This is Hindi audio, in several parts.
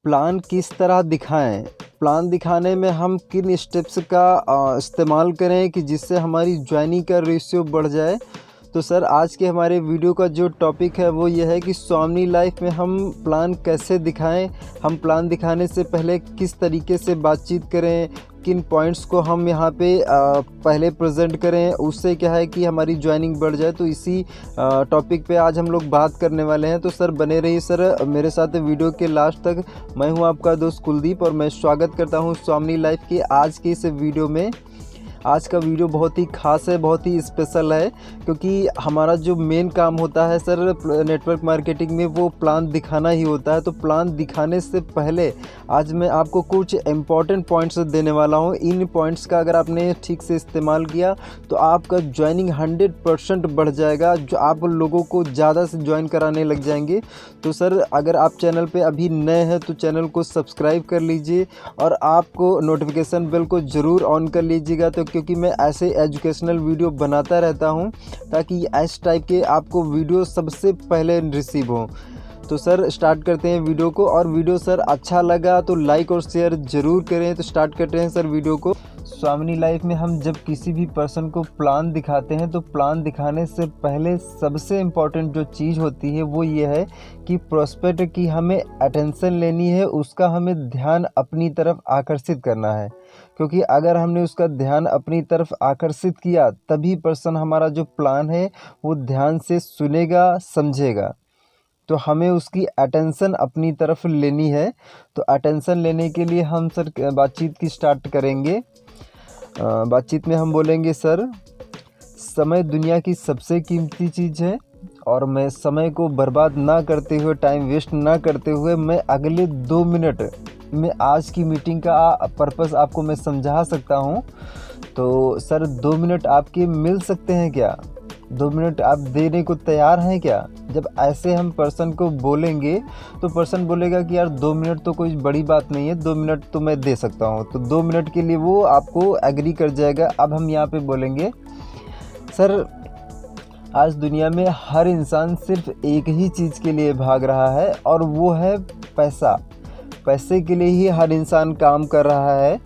प्लान किस तरह दिखाएं, प्लान दिखाने में हम किन स्टेप्स का इस्तेमाल करें कि जिससे हमारी ज्वाइनिंग का रेशियो बढ़ जाए। तो सर आज के हमारे वीडियो का जो टॉपिक है वो ये है कि स्वामिनी लाइफ में हम प्लान कैसे दिखाएं, हम प्लान दिखाने से पहले किस तरीके से बातचीत करें, किन पॉइंट्स को हम यहाँ पे पहले प्रेजेंट करें, उससे क्या है कि हमारी ज्वाइनिंग बढ़ जाए। तो इसी टॉपिक पे आज हम लोग बात करने वाले हैं। तो सर बने रहिए सर मेरे साथ वीडियो के लास्ट तक। मैं हूँ आपका दोस्त कुलदीप और मैं स्वागत करता हूँ स्वामिनी लाइफ के आज के इस वीडियो में। आज का वीडियो बहुत ही ख़ास है, बहुत ही स्पेशल है, क्योंकि हमारा जो मेन काम होता है सर नेटवर्क मार्केटिंग में वो प्लान दिखाना ही होता है। तो प्लान दिखाने से पहले आज मैं आपको कुछ इम्पॉर्टेंट पॉइंट्स देने वाला हूँ। इन पॉइंट्स का अगर आपने ठीक से इस्तेमाल किया तो आपका ज्वाइनिंग 100% बढ़ जाएगा, जो आप लोगों को ज़्यादा से ज्वाइन कराने लग जाएंगे। तो सर अगर आप चैनल पे अभी नए हैं तो चैनल को सब्सक्राइब कर लीजिए और आपको नोटिफिकेशन बेल को ज़रूर ऑन कर लीजिएगा। तो क्योंकि मैं ऐसे एजुकेशनल वीडियो बनाता रहता हूं ताकि इस टाइप के आपको वीडियो सबसे पहले रिसीव हो। तो सर स्टार्ट करते हैं वीडियो को, और वीडियो सर अच्छा लगा तो लाइक और शेयर ज़रूर करें। तो स्टार्ट करते हैं सर वीडियो को। स्वामिनी लाइफ में हम जब किसी भी पर्सन को प्लान दिखाते हैं तो प्लान दिखाने से पहले सबसे इम्पॉर्टेंट जो चीज़ होती है वो ये है कि प्रोस्पेक्ट की हमें अटेंशन लेनी है, उसका हमें ध्यान अपनी तरफ आकर्षित करना है। क्योंकि अगर हमने उसका ध्यान अपनी तरफ आकर्षित किया तभी पर्सन हमारा जो प्लान है वो ध्यान से सुनेगा, समझेगा। तो हमें उसकी अटेंशन अपनी तरफ लेनी है। तो अटेंशन लेने के लिए हम सर बातचीत की स्टार्ट करेंगे। बातचीत में हम बोलेंगे सर समय दुनिया की सबसे कीमती चीज़ है और मैं समय को बर्बाद ना करते हुए, टाइम वेस्ट ना करते हुए, मैं अगले 2 मिनट में आज की मीटिंग का पर्पस आपको मैं समझा सकता हूँ। तो सर 2 मिनट आपके मिल सकते हैं क्या? 2 मिनट आप देने को तैयार हैं क्या? जब ऐसे हम पर्सन को बोलेंगे तो पर्सन बोलेगा कि यार 2 मिनट तो कोई बड़ी बात नहीं है, 2 मिनट तो मैं दे सकता हूँ। तो 2 मिनट के लिए वो आपको एग्री कर जाएगा। अब हम यहाँ पे बोलेंगे सर आज दुनिया में हर इंसान सिर्फ एक ही चीज़ के लिए भाग रहा है और वो है पैसा। पैसे के लिए ही हर इंसान काम कर रहा है।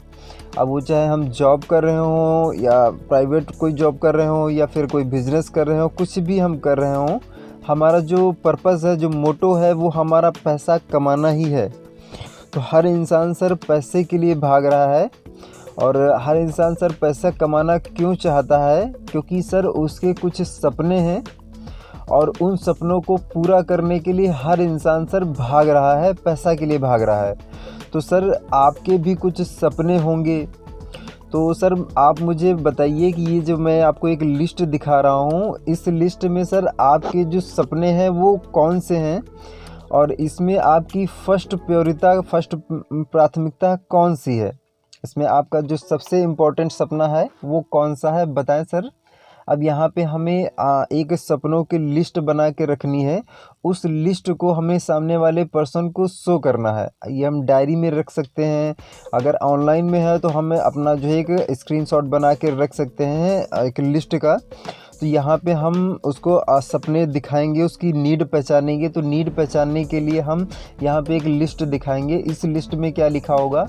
अब वो चाहे हम जॉब कर रहे हों या प्राइवेट कोई जॉब कर रहे हों या फिर कोई बिज़नेस कर रहे हों, कुछ भी हम कर रहे हों, हमारा जो पर्पस है, जो मोटो है, वो हमारा पैसा कमाना ही है। तो हर इंसान सर पैसे के लिए भाग रहा है। और हर इंसान सर पैसा कमाना क्यों चाहता है? क्योंकि सर उसके कुछ सपने हैं और उन सपनों को पूरा करने के लिए हर इंसान सर भाग रहा है, पैसा के लिए भाग रहा है। तो सर आपके भी कुछ सपने होंगे। तो सर आप मुझे बताइए कि ये जो मैं आपको एक लिस्ट दिखा रहा हूँ, इस लिस्ट में सर आपके जो सपने हैं वो कौन से हैं और इसमें आपकी फर्स्ट प्राथमिकता कौन सी है? इसमें आपका जो सबसे इम्पोर्टेंट सपना है वो कौन सा है, बताएं सर। अब यहाँ पे हमें एक सपनों की लिस्ट बना के रखनी है। उस लिस्ट को हमें सामने वाले पर्सन को शो करना है। ये हम डायरी में रख सकते हैं, अगर ऑनलाइन में है तो हमें अपना जो है एक स्क्रीनशॉट बना के रख सकते हैं एक लिस्ट का। तो यहाँ पे हम उसको सपने दिखाएंगे, उसकी नीड पहचानेंगे। तो नीड पहचानने के लिए हम यहाँ पे एक लिस्ट दिखाएंगे। इस लिस्ट में क्या लिखा होगा?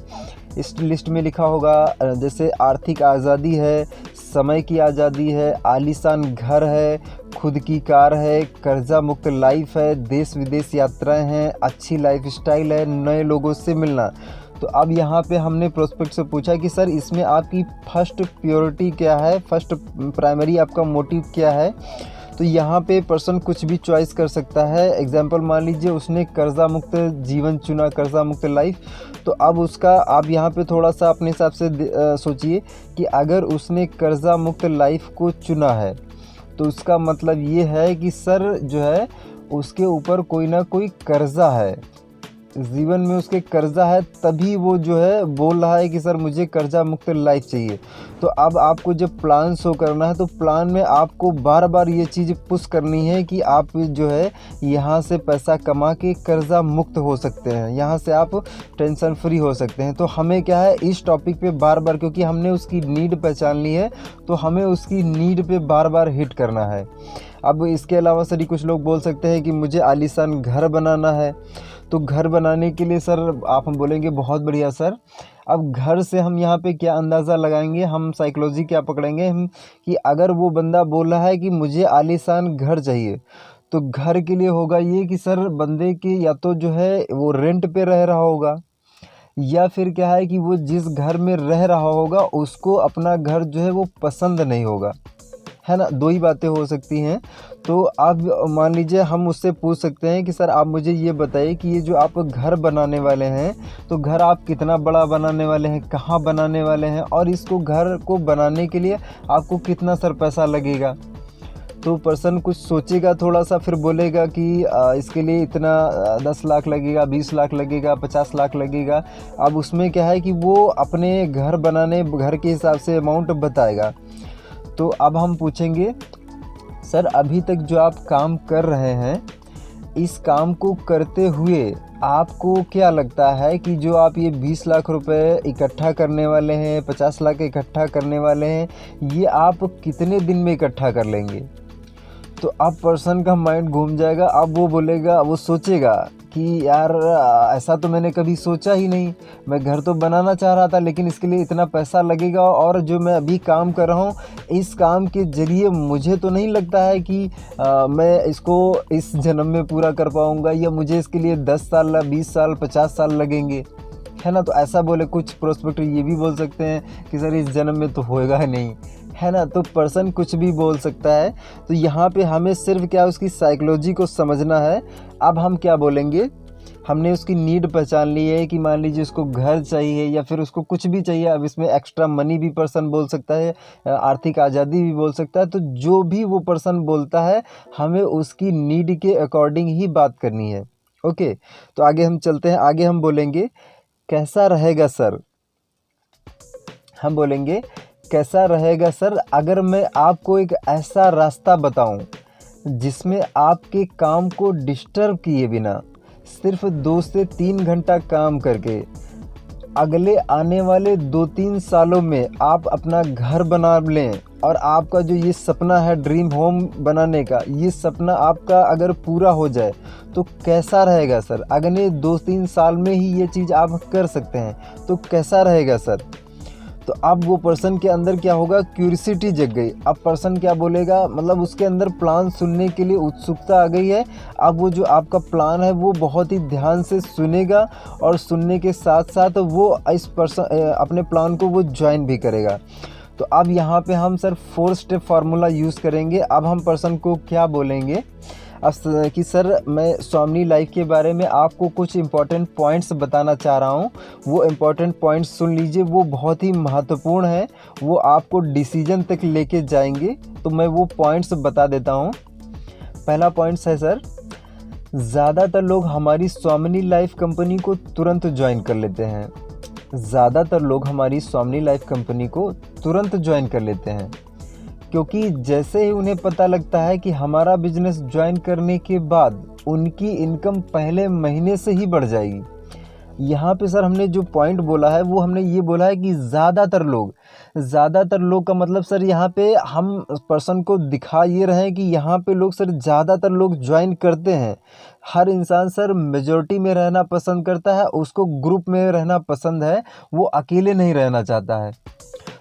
इस लिस्ट में लिखा होगा जैसे आर्थिक आज़ादी है, समय की आज़ादी है, आलीशान घर है, खुद की कार है, कर्जा मुक्त लाइफ है, देश विदेश यात्राएं हैं, अच्छी लाइफस्टाइल है, नए लोगों से मिलना। तो अब यहाँ पे हमने प्रोस्पेक्ट से पूछा कि सर इसमें आपकी फर्स्ट प्रायोरिटी क्या है, फर्स्ट प्राइमरी आपका मोटिव क्या है? तो यहाँ पे पर्सन कुछ भी चॉइस कर सकता है। एग्जाम्पल मान लीजिए उसने कर्जा मुक्त जीवन चुना, कर्जा मुक्त लाइफ। तो अब उसका आप यहाँ पे थोड़ा सा अपने हिसाब से सोचिए कि अगर उसने कर्जा मुक्त लाइफ को चुना है तो उसका मतलब ये है कि सर जो है उसके ऊपर कोई ना कोई कर्जा है, जीवन में उसके कर्जा है, तभी वो जो है बोल रहा है कि सर मुझे कर्जा मुक्त लाइफ चाहिए। तो अब आपको जब प्लान शो करना है तो प्लान में आपको बार बार ये चीज़ पुश करनी है कि आप जो है यहाँ से पैसा कमा के कर्जा मुक्त हो सकते हैं, यहाँ से आप टेंशन फ्री हो सकते हैं। तो हमें क्या है इस टॉपिक पे बार बार, क्योंकि हमने उसकी नीड पहचान ली है तो हमें उसकी नीड पे बार बार हिट करना है। अब इसके अलावा सर कुछ लोग बोल सकते हैं कि मुझे आलीशान घर बनाना है। तो घर बनाने के लिए सर आप हम बोलेंगे बहुत बढ़िया सर। अब घर से हम यहाँ पे क्या अंदाज़ा लगाएंगे, हम साइकोलॉजी क्या पकड़ेंगे हम, कि अगर वो बंदा बोल रहा है कि मुझे आलीशान घर चाहिए, तो घर के लिए होगा ये कि सर बंदे के या तो जो है वो रेंट पे रह रहा होगा, या फिर क्या है कि वो जिस घर में रह रहा होगा उसको अपना घर जो है वो पसंद नहीं होगा, है ना। दो ही बातें हो सकती हैं। तो आप मान लीजिए हम उससे पूछ सकते हैं कि सर आप मुझे ये बताइए कि ये जो आप घर बनाने वाले हैं, तो घर आप कितना बड़ा बनाने वाले हैं, कहाँ बनाने वाले हैं, और इसको घर को बनाने के लिए आपको कितना सर पैसा लगेगा। तो पर्सन कुछ सोचेगा थोड़ा सा, फिर बोलेगा कि इसके लिए इतना 10 लाख लगेगा, 20 लाख लगेगा, 50 लाख लगेगा। अब उसमें क्या है कि वो अपने घर बनाने घर के हिसाब से अमाउंट बताएगा। तो अब हम पूछेंगे सर अभी तक जो आप काम कर रहे हैं, इस काम को करते हुए आपको क्या लगता है कि जो आप ये 20 लाख रुपए इकट्ठा करने वाले हैं, 50 लाख इकट्ठा करने वाले हैं, ये आप कितने दिन में इकट्ठा कर लेंगे। तो अब पर्सन का माइंड घूम जाएगा। अब वो बोलेगा, वो सोचेगा कि यार ऐसा तो मैंने कभी सोचा ही नहीं, मैं घर तो बनाना चाह रहा था लेकिन इसके लिए इतना पैसा लगेगा, और जो मैं अभी काम कर रहा हूँ इस काम के ज़रिए मुझे तो नहीं लगता है कि मैं इसको इस जन्म में पूरा कर पाऊँगा, या मुझे इसके लिए 10 साल, 20 साल, 50 साल लगेंगे, है ना। तो ऐसा बोले। कुछ प्रोस्पेक्टर ये भी बोल सकते हैं कि सर इस जन्म में तो होएगा ही नहीं, है ना। तो पर्सन कुछ भी बोल सकता है। तो यहाँ पे हमें सिर्फ क्या उसकी साइकोलॉजी को समझना है। अब हम क्या बोलेंगे, हमने उसकी नीड पहचान ली है कि मान लीजिए उसको घर चाहिए या फिर उसको कुछ भी चाहिए। अब इसमें एक्स्ट्रा मनी भी पर्सन बोल सकता है, आर्थिक आज़ादी भी बोल सकता है। तो जो भी वो पर्सन बोलता है हमें उसकी नीड के अकॉर्डिंग ही बात करनी है। ओके, तो आगे हम चलते हैं। आगे हम बोलेंगे कैसा रहेगा सर। हम बोलेंगे कैसा रहेगा सर अगर मैं आपको एक ऐसा रास्ता बताऊं जिसमें आपके काम को डिस्टर्ब किए बिना सिर्फ 2 से 3 घंटा काम करके अगले आने वाले 2-3 सालों में आप अपना घर बना लें, और आपका जो ये सपना है ड्रीम होम बनाने का, ये सपना आपका अगर पूरा हो जाए तो कैसा रहेगा सर। अगले 2-3 साल में ही ये चीज़ आप कर सकते हैं, तो कैसा रहेगा सर। तो अब वो पर्सन के अंदर क्या होगा, क्यूरियोसिटी जग गई। अब पर्सन क्या बोलेगा, मतलब उसके अंदर प्लान सुनने के लिए उत्सुकता आ गई है। अब वो जो आपका प्लान है वो बहुत ही ध्यान से सुनेगा, और सुनने के साथ साथ वो इस पर्सन अपने प्लान को वो ज्वाइन भी करेगा। तो अब यहाँ पे हम सर 4 स्टेप फार्मूला यूज़ करेंगे। अब हम पर्सन को क्या बोलेंगे कि सर मैं स्वामिनी लाइफ के बारे में आपको कुछ इम्पॉर्टेंट पॉइंट्स बताना चाह रहा हूँ। वो इम्पॉर्टेंट पॉइंट्स सुन लीजिए, वो बहुत ही महत्वपूर्ण है, वो आपको डिसीजन तक लेके जाएंगे। तो मैं वो पॉइंट्स बता देता हूँ। पहला पॉइंट्स है सर, ज़्यादातर लोग हमारी स्वामिनी लाइफ कंपनी को तुरंत ज्वाइन कर लेते हैं। ज़्यादातर लोग हमारी स्वामिनी लाइफ कंपनी को तुरंत ज्वाइन कर लेते हैं, क्योंकि जैसे ही उन्हें पता लगता है कि हमारा बिजनेस ज्वाइन करने के बाद उनकी इनकम पहले महीने से ही बढ़ जाएगी। यहाँ पे सर हमने जो पॉइंट बोला है वो हमने ये बोला है कि ज़्यादातर लोग का मतलब सर यहाँ पे हम पर्सन को दिखा ये रहे हैं कि यहाँ पे लोग सर ज़्यादातर लोग ज्वाइन करते हैं। हर इंसान सर मेजॉरिटी में रहना पसंद करता है, उसको ग्रुप में रहना पसंद है, वो अकेले नहीं रहना चाहता है।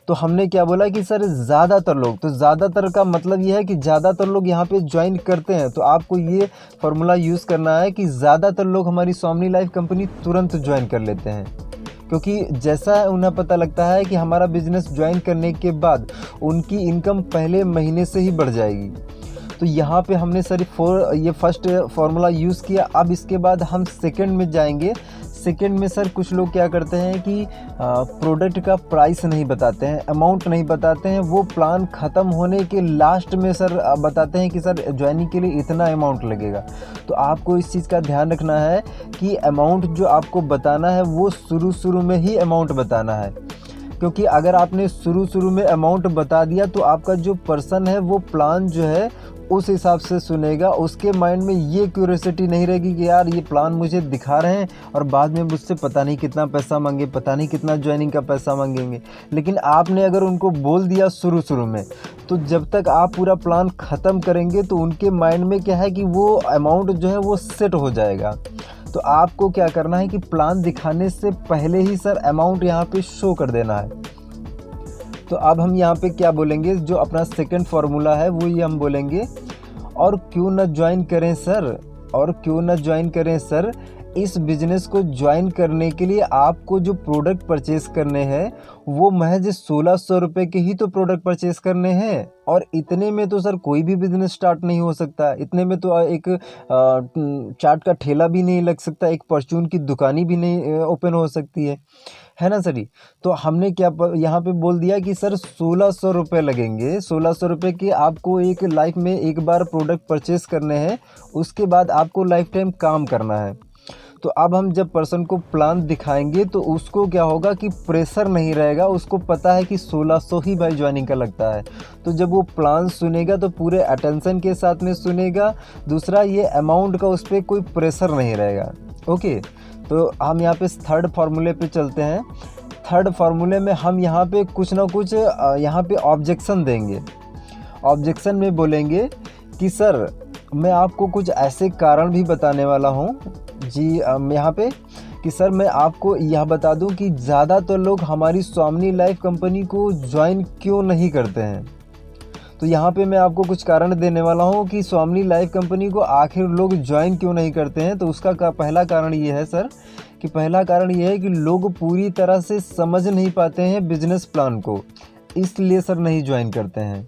तो हमने क्या बोला कि सर ज़्यादातर लोग, तो ज़्यादातर का मतलब ये है कि ज़्यादातर लोग यहाँ पे ज्वाइन करते हैं। तो आपको ये फार्मूला यूज़ करना है कि ज़्यादातर लोग हमारी स्वामिनी लाइफ कंपनी तुरंत ज्वाइन कर लेते हैं, क्योंकि जैसा उन्हें पता लगता है कि हमारा बिजनेस ज्वाइन करने के बाद उनकी इनकम पहले महीने से ही बढ़ जाएगी। तो यहाँ पे हमने सर ये फर्स्ट फार्मूला यूज़ किया। अब इसके बाद हम सेकंड में जाएंगे। सेकंड में सर कुछ लोग क्या करते हैं कि प्रोडक्ट का प्राइस नहीं बताते हैं, अमाउंट नहीं बताते हैं, वो प्लान ख़त्म होने के लास्ट में सर बताते हैं कि सर ज्वाइनिंग के लिए इतना अमाउंट लगेगा। तो आपको इस चीज़ का ध्यान रखना है कि अमाउंट जो आपको बताना है वो शुरू में ही अमाउंट बताना है, क्योंकि अगर आपने शुरू में अमाउंट बता दिया तो आपका जो पर्सन है वो प्लान जो है उस हिसाब से सुनेगा। उसके माइंड में ये क्यूरियोसिटी नहीं रहेगी कि यार ये प्लान मुझे दिखा रहे हैं और बाद में मुझसे पता नहीं कितना पैसा मांगे, पता नहीं कितना ज्वाइनिंग का पैसा मांगेंगे। लेकिन आपने अगर उनको बोल दिया शुरू में, तो जब तक आप पूरा प्लान ख़त्म करेंगे तो उनके माइंड में क्या है कि वो अमाउंट जो है वो सेट हो जाएगा। तो आपको क्या करना है कि प्लान दिखाने से पहले ही सर अमाउंट यहाँ पे शो कर देना है। तो अब हम यहाँ पे क्या बोलेंगे, जो अपना सेकंड फार्मूला है वो ये हम बोलेंगे, और क्यों ना ज्वाइन करें सर, और क्यों ना ज्वाइन करें सर। इस बिज़नेस को ज्वाइन करने के लिए आपको जो प्रोडक्ट परचेज़ करने हैं वो महज 1600 रुपये के ही तो प्रोडक्ट परचेज़ करने हैं, और इतने में तो सर कोई भी बिज़नेस स्टार्ट नहीं हो सकता। इतने में तो एक चाट का ठेला भी नहीं लग सकता, एक परचून की दुकानी भी नहीं ओपन हो सकती है ना सर। तो हमने क्या यहाँ पे बोल दिया कि सर 1600 रुपये लगेंगे। 1600 रुपये की आपको एक लाइफ में एक बार प्रोडक्ट परचेज़ करने हैं, उसके बाद आपको लाइफ टाइम काम करना है। तो अब हम जब पर्सन को प्लान दिखाएंगे तो उसको क्या होगा कि प्रेशर नहीं रहेगा, उसको पता है कि 1600 ही भाई ज्वाइनिंग का लगता है। तो जब वो प्लान सुनेगा तो पूरे अटेंशन के साथ में सुनेगा। दूसरा, ये अमाउंट का उस पर कोई प्रेशर नहीं रहेगा। ओके, तो हम यहाँ पे थर्ड फार्मूले पे चलते हैं। थर्ड फार्मूले में हम यहाँ पे कुछ ना कुछ यहाँ पे ऑब्जेक्शन देंगे। ऑब्जेक्शन में बोलेंगे कि सर मैं आपको कुछ ऐसे कारण भी बताने वाला हूँ जी यहाँ पे, कि सर मैं आपको यह बता दूं कि ज़्यादातर लोग हमारी स्वामिनी लाइफ कंपनी को ज्वाइन क्यों नहीं करते हैं। तो यहाँ पे मैं आपको कुछ कारण देने वाला हूँ कि स्वामिनी लाइफ कंपनी को आखिर लोग ज्वाइन क्यों नहीं करते हैं। तो उसका पहला कारण ये है सर, कि पहला कारण ये है कि लोग पूरी तरह से समझ नहीं पाते हैं बिजनेस प्लान को, इसलिए सर नहीं ज्वाइन करते हैं।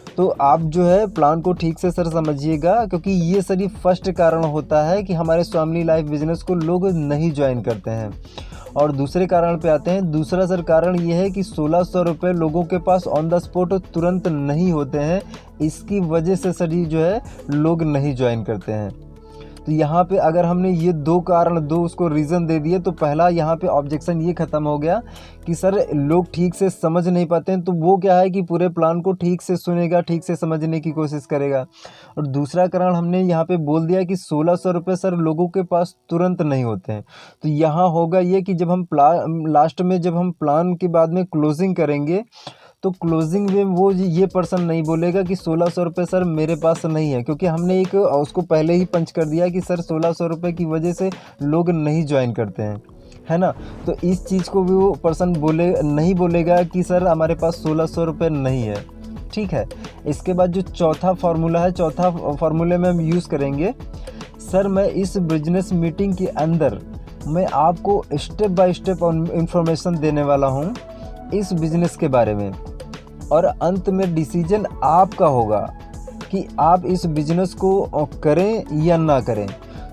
तो आप जो है प्लान को ठीक से सर समझिएगा, क्योंकि ये सर ये फर्स्ट कारण होता है कि हमारे स्वामिनी लाइफ बिजनेस को लोग नहीं ज्वाइन करते हैं। और दूसरे कारण पे आते हैं। दूसरा सर कारण ये है कि 1600 रुपये लोगों के पास ऑन द स्पॉट तुरंत नहीं होते हैं, इसकी वजह से सर ये जो है लोग नहीं ज्वाइन करते हैं। तो यहाँ पे अगर हमने ये दो कारण, दो उसको रीज़न दे दिए, तो पहला यहाँ पे ऑब्जेक्शन ये ख़त्म हो गया कि सर लोग ठीक से समझ नहीं पाते हैं। तो वो क्या है कि पूरे प्लान को ठीक से सुनेगा, ठीक से समझने की कोशिश करेगा। और दूसरा कारण हमने यहाँ पे बोल दिया कि 1600 रुपये सर लोगों के पास तुरंत नहीं होते हैं। तो यहाँ होगा ये कि जब हम लास्ट में जब हम प्लान के बाद में क्लोजिंग करेंगे, तो क्लोजिंग में वो ये पर्सन नहीं बोलेगा कि 1600 रुपये सर मेरे पास नहीं है, क्योंकि हमने एक उसको पहले ही पंच कर दिया कि सर 1600 रुपये की वजह से लोग नहीं ज्वाइन करते हैं, है ना। तो इस चीज़ को भी वो पर्सन नहीं बोलेगा कि सर हमारे पास 1600 रुपये नहीं है। ठीक है। इसके बाद जो चौथा फार्मूला है, चौथा फार्मूले में हम यूज़ करेंगे, सर मैं इस बिजनेस मीटिंग के अंदर मैं आपको स्टेप बाय स्टेप इंफॉर्मेशन देने वाला हूँ इस बिज़नेस के बारे में, और अंत में डिसीजन आपका होगा कि आप इस बिज़नेस को करें या ना करें।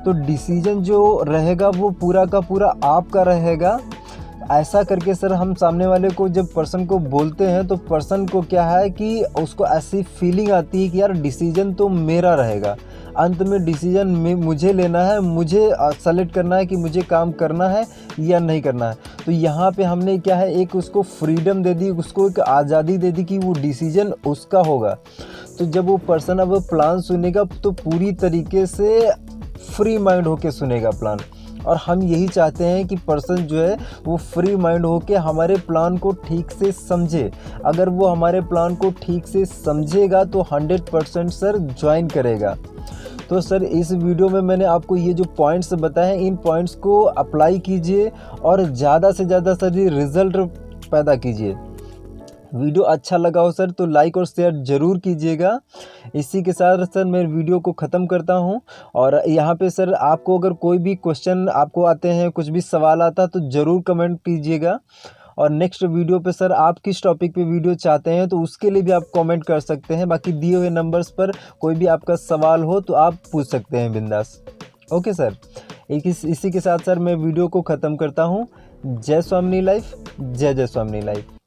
तो डिसीजन जो रहेगा वो पूरा का पूरा आपका रहेगा। ऐसा करके सर हम सामने वाले को जब पर्सन को बोलते हैं तो पर्सन को क्या है कि उसको ऐसी फीलिंग आती है कि यार डिसीजन तो मेरा रहेगा, अंत में डिसीजन में मुझे लेना है, मुझे सेलेक्ट करना है कि मुझे काम करना है या नहीं करना है। तो यहाँ पे हमने क्या है, एक उसको फ्रीडम दे दी, उसको एक आज़ादी दे दी कि वो डिसीजन उसका होगा। तो जब वो पर्सन अब प्लान सुनेगा तो पूरी तरीके से फ्री माइंड होके सुनेगा प्लान, और हम यही चाहते हैं कि पर्सन जो है वो फ्री माइंड होके हमारे प्लान को ठीक से समझे। अगर वो हमारे प्लान को ठीक से समझेगा तो 100% सर ज्वाइन करेगा। तो सर इस वीडियो में मैंने आपको ये जो पॉइंट्स बताए, इन पॉइंट्स को अप्लाई कीजिए और ज़्यादा से ज़्यादा सर ये रिज़ल्ट पैदा कीजिए। वीडियो अच्छा लगा हो सर तो लाइक और शेयर ज़रूर कीजिएगा। इसी के साथ सर मैं वीडियो को ख़त्म करता हूं, और यहाँ पे सर आपको अगर कोई भी क्वेश्चन आपको आते हैं, कुछ भी सवाल आता तो ज़रूर कमेंट कीजिएगा। और नेक्स्ट वीडियो पे सर आप किस टॉपिक पे वीडियो चाहते हैं तो उसके लिए भी आप कमेंट कर सकते हैं। बाकी दिए हुए नंबर्स पर कोई भी आपका सवाल हो तो आप पूछ सकते हैं बिंदास। ओके सर, इसी के साथ सर मैं वीडियो को ख़त्म करता हूँ। जय स्वामिनी लाइफ, जय जय स्वामिनी लाइफ।